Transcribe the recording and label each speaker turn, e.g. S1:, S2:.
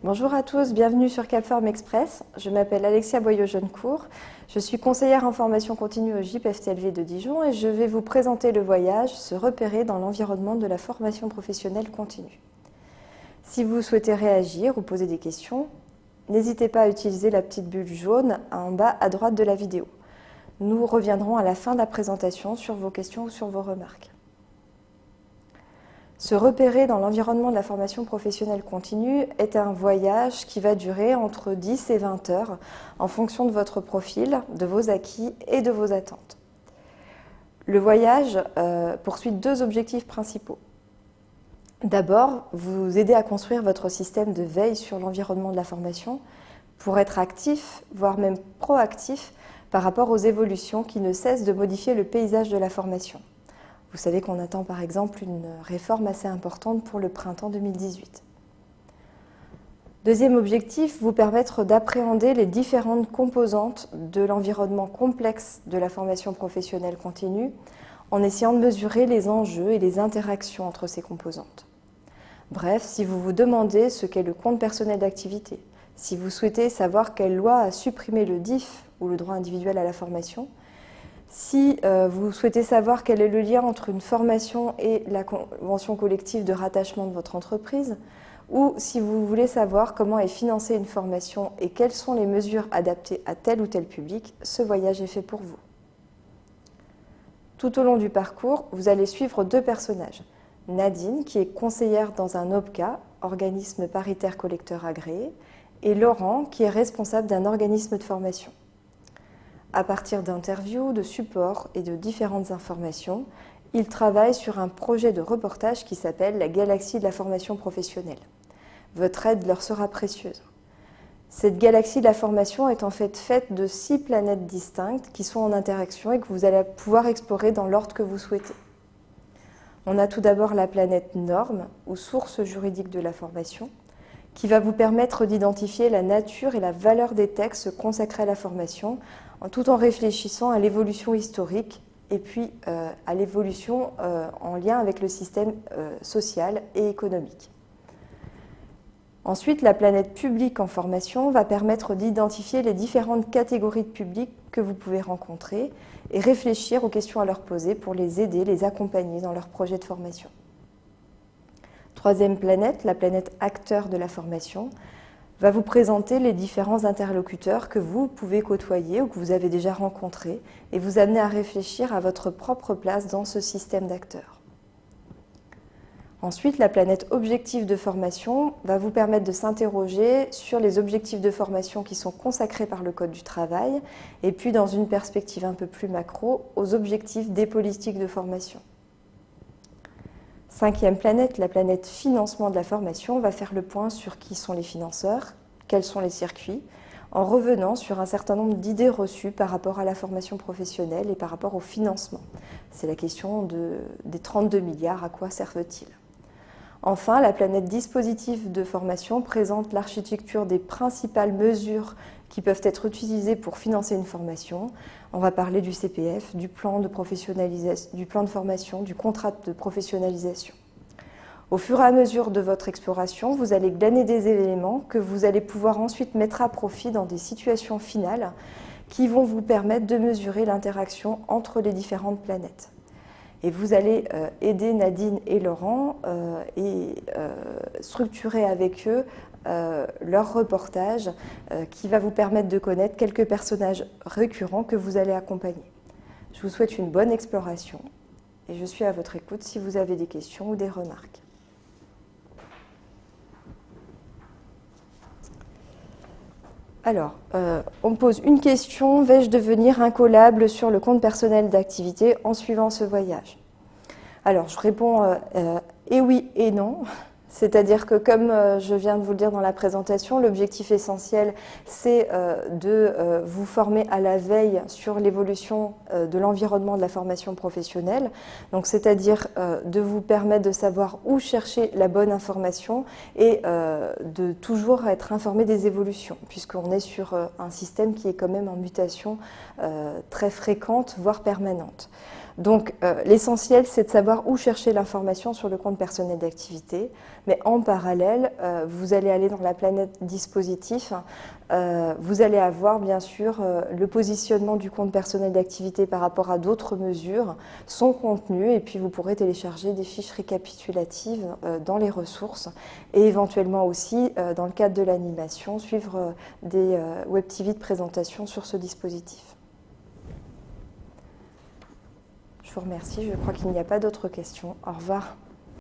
S1: Bonjour à tous, bienvenue sur Capform Express. Je m'appelle Alexia Boyot-Jeunecourt. Je suis conseillère en formation continue au JPFTLV de Dijon et je vais vous présenter le voyage Se repérer dans l'environnement de la formation professionnelle continue. Si vous souhaitez réagir ou poser des questions, n'hésitez pas à utiliser la petite bulle jaune en bas à droite de la vidéo. Nous reviendrons à la fin de la présentation sur vos questions ou sur vos remarques. Se repérer dans l'environnement de la formation professionnelle continue est un voyage qui va durer entre 10 et 20 heures en fonction de votre profil, de vos acquis et de vos attentes. Le voyage poursuit deux objectifs principaux. D'abord, vous aider à construire votre système de veille sur l'environnement de la formation pour être actif, voire même proactif par rapport aux évolutions qui ne cessent de modifier le paysage de la formation. Vous savez qu'on attend par exemple une réforme assez importante pour le printemps 2018. Deuxième objectif, vous permettre d'appréhender les différentes composantes de l'environnement complexe de la formation professionnelle continue en essayant de mesurer les enjeux et les interactions entre ces composantes. Bref, si vous vous demandez ce qu'est le compte personnel d'activité, si vous souhaitez savoir quelle loi a supprimé le DIF ou le droit individuel à la formation, si vous souhaitez savoir quel est le lien entre une formation et la convention collective de rattachement de votre entreprise, ou si vous voulez savoir comment est financée une formation et quelles sont les mesures adaptées à tel ou tel public, ce voyage est fait pour vous. Tout au long du parcours, vous allez suivre deux personnages. Nadine, qui est conseillère dans un OPCA, organisme paritaire collecteur agréé, et Laurent, qui est responsable d'un organisme de formation. À partir d'interviews, de supports et de différentes informations, il travaille sur un projet de reportage qui s'appelle « La galaxie de la formation professionnelle ». Votre aide leur sera précieuse. Cette galaxie de la formation est en fait faite de 6 planètes distinctes qui sont en interaction et que vous allez pouvoir explorer dans l'ordre que vous souhaitez. On a tout d'abord la planète norme, ou source juridique de la formation, qui va vous permettre d'identifier la nature et la valeur des textes consacrés à la formation, tout en réfléchissant à l'évolution historique et puis à l'évolution en lien avec le système social et économique. Ensuite, la planète public en formation va permettre d'identifier les différentes catégories de public que vous pouvez rencontrer et réfléchir aux questions à leur poser pour les aider, les accompagner dans leur projet de formation. Troisième planète, la planète acteur de la formation, va vous présenter les différents interlocuteurs que vous pouvez côtoyer ou que vous avez déjà rencontrés et vous amener à réfléchir à votre propre place dans ce système d'acteurs. Ensuite, la planète objectif de formation va vous permettre de s'interroger sur les objectifs de formation qui sont consacrés par le Code du travail et puis dans une perspective un peu plus macro, aux objectifs des politiques de formation. Cinquième planète, la planète financement de la formation, va faire le point sur qui sont les financeurs, quels sont les circuits, en revenant sur un certain nombre d'idées reçues par rapport à la formation professionnelle et par rapport au financement. C'est la question des 32 milliards, à quoi servent-ils? Enfin, la planète dispositif de formation présente l'architecture des principales mesures qui peuvent être utilisées pour financer une formation. On va parler du CPF, du plan de professionnalisation, du plan de formation, du contrat de professionnalisation. Au fur et à mesure de votre exploration, vous allez glaner des éléments que vous allez pouvoir ensuite mettre à profit dans des situations finales qui vont vous permettre de mesurer l'interaction entre les différentes planètes. Et vous allez aider Nadine et Laurent et structurer avec eux leur reportage qui va vous permettre de connaître quelques personnages récurrents que vous allez accompagner. Je vous souhaite une bonne exploration et je suis à votre écoute si vous avez des questions ou des remarques. Alors, on me pose une question, vais-je devenir incollable sur le compte personnel d'activité en suivant ce voyage? Alors, je réponds et oui et non. C'est-à-dire que, comme je viens de vous le dire dans la présentation, l'objectif essentiel, c'est de vous former à la veille sur l'évolution de l'environnement de la formation professionnelle. Donc, c'est-à-dire de vous permettre de savoir où chercher la bonne information et de toujours être informé des évolutions, puisqu'on est sur un système qui est quand même en mutation très fréquente, voire permanente. Donc l'essentiel, c'est de savoir où chercher l'information sur le compte personnel d'activité, mais en parallèle, vous allez aller dans la planète dispositif, vous allez avoir bien sûr le positionnement du compte personnel d'activité par rapport à d'autres mesures, son contenu, et puis vous pourrez télécharger des fiches récapitulatives dans les ressources, et éventuellement aussi, dans le cadre de l'animation, suivre des web TV de présentation sur ce dispositif. Je vous remercie, je crois qu'il n'y a pas d'autres questions. Au revoir.